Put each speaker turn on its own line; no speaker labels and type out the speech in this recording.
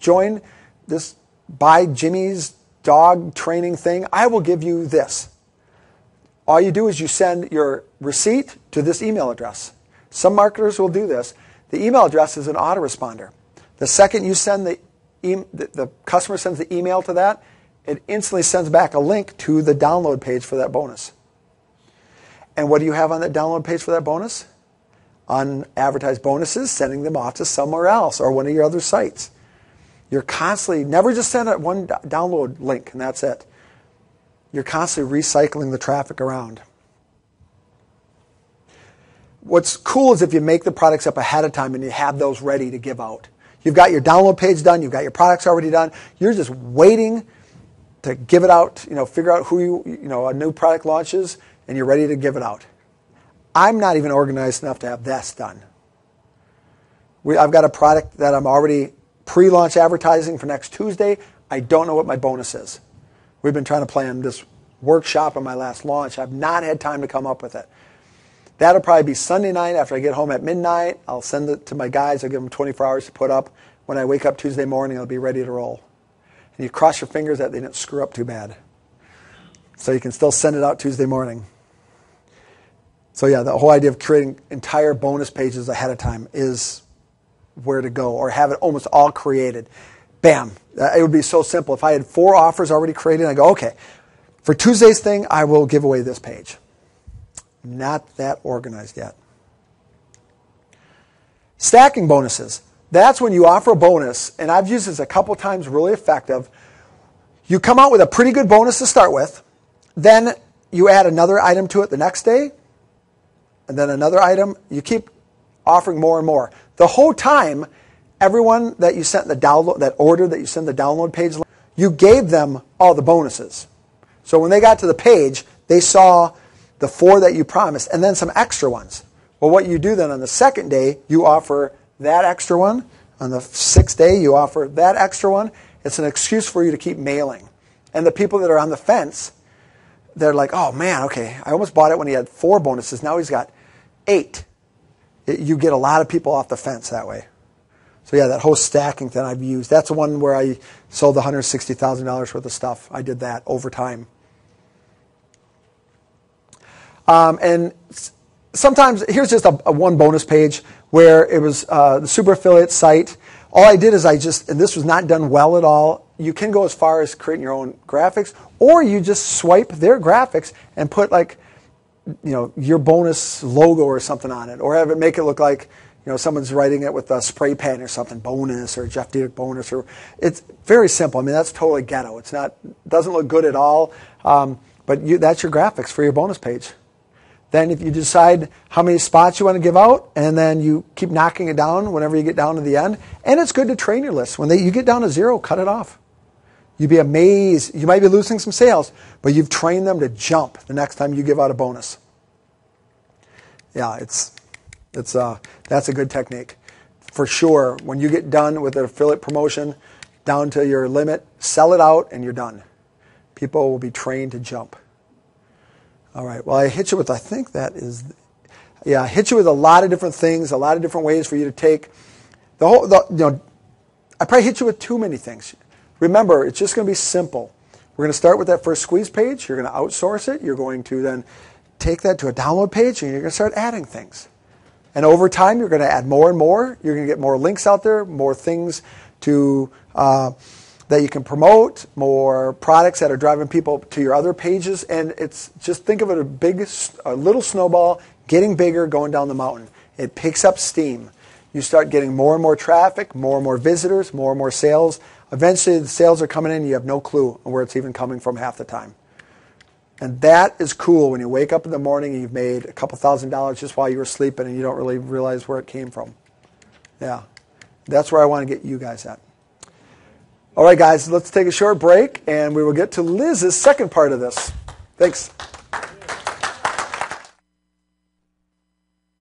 join this Buy Jimmy's dog training thing, I will give you this. All you do is you send your receipt to this email address. Some marketers will do this. The email address is an autoresponder. The second you send the customer sends the email to that, it instantly sends back a link to the download page for that bonus. And what do you have on that download page for that bonus? Unadvertised bonuses, sending them off to somewhere else or one of your other sites. You're constantly, never just send out one download link and that's it. You're constantly recycling the traffic around. What's cool is if you make the products up ahead of time and you have those ready to give out. You've got your download page done, you've got your products already done. You're just waiting to give it out, figure out who a new product launches, and you're ready to give it out. I'm not even organized enough to have this done. I've got a product that I'm already pre-launch advertising for next Tuesday. I don't know what my bonus is. We've been trying to plan this workshop on my last launch. I've not had time to come up with it. That'll probably be Sunday night after I get home at midnight. I'll send it to my guys. I'll give them 24 hours to put up. When I wake up Tuesday morning, I'll be ready to roll. And you cross your fingers that they didn't screw up too bad. So you can still send it out Tuesday morning. So yeah, the whole idea of creating entire bonus pages ahead of time is where to go, or have it almost all created. Bam. It would be so simple. If I had 4 offers already created, I go, okay, for Tuesday's thing, I will give away this page. Not that organized yet. Stacking bonuses. That's when you offer a bonus, and I've used this a couple times, really effective. You come out with a pretty good bonus to start with, then you add another item to it the next day, and then another item. You keep offering more and more. The whole time, everyone that you sent that order that you sent the download page, you gave them all the bonuses. So when they got to the page, they saw the 4 that you promised, and then some extra ones. Well, what you do then on the second day, you offer that extra one. On the 6th day, you offer that extra one. It's an excuse for you to keep mailing. And the people that are on the fence, they're like, oh man, okay, I almost bought it when he had 4 bonuses. Now he's got 8. You get a lot of people off the fence that way. So yeah, that whole stacking thing I've used. That's the one where I sold $160,000 worth of stuff. I did that over time. And sometimes, here's just a one bonus page where it was the super affiliate site. All I did is and this was not done well at all. You can go as far as creating your own graphics, or you just swipe their graphics and put your bonus logo or something on it, or have it make it look like someone's writing it with a spray pen or something, bonus, or Jeff Diedick bonus, or it's very simple. I mean, that's totally ghetto. Doesn't look good at all, but that's your graphics for your bonus page. Then if you decide how many spots you want to give out, and then you keep knocking it down whenever you get down to the end. And it's good to train your list. When you get down to 0, cut it off. You'd be amazed. You might be losing some sales, but you've trained them to jump the next time you give out a bonus. Yeah, that's a good technique. For sure, when you get done with an affiliate promotion down to your limit, sell it out and you're done. People will be trained to jump. All right, well, I hit you with, I hit you with a lot of different things, a lot of different ways for you to take I probably hit you with too many things. Remember, it's just going to be simple. We're going to start with that first squeeze page. You're going to outsource it. You're going to then take that to a download page, and you're going to start adding things. And over time, you're going to add more and more. You're going to get more links out there, more things to that you can promote, more products that are driving people to your other pages. And it's just think of it a little snowball getting bigger, going down the mountain. It picks up steam. You start getting more and more traffic, more and more visitors, more and more sales. Eventually, the sales are coming in. You have no clue where it's even coming from half the time. And that is cool when you wake up in the morning and you've made a couple $1,000s just while you were sleeping and you don't really realize where it came from. Yeah, that's where I want to get you guys at. All right, guys, let's take a short break and we will get to Liz's second part of this. Thanks.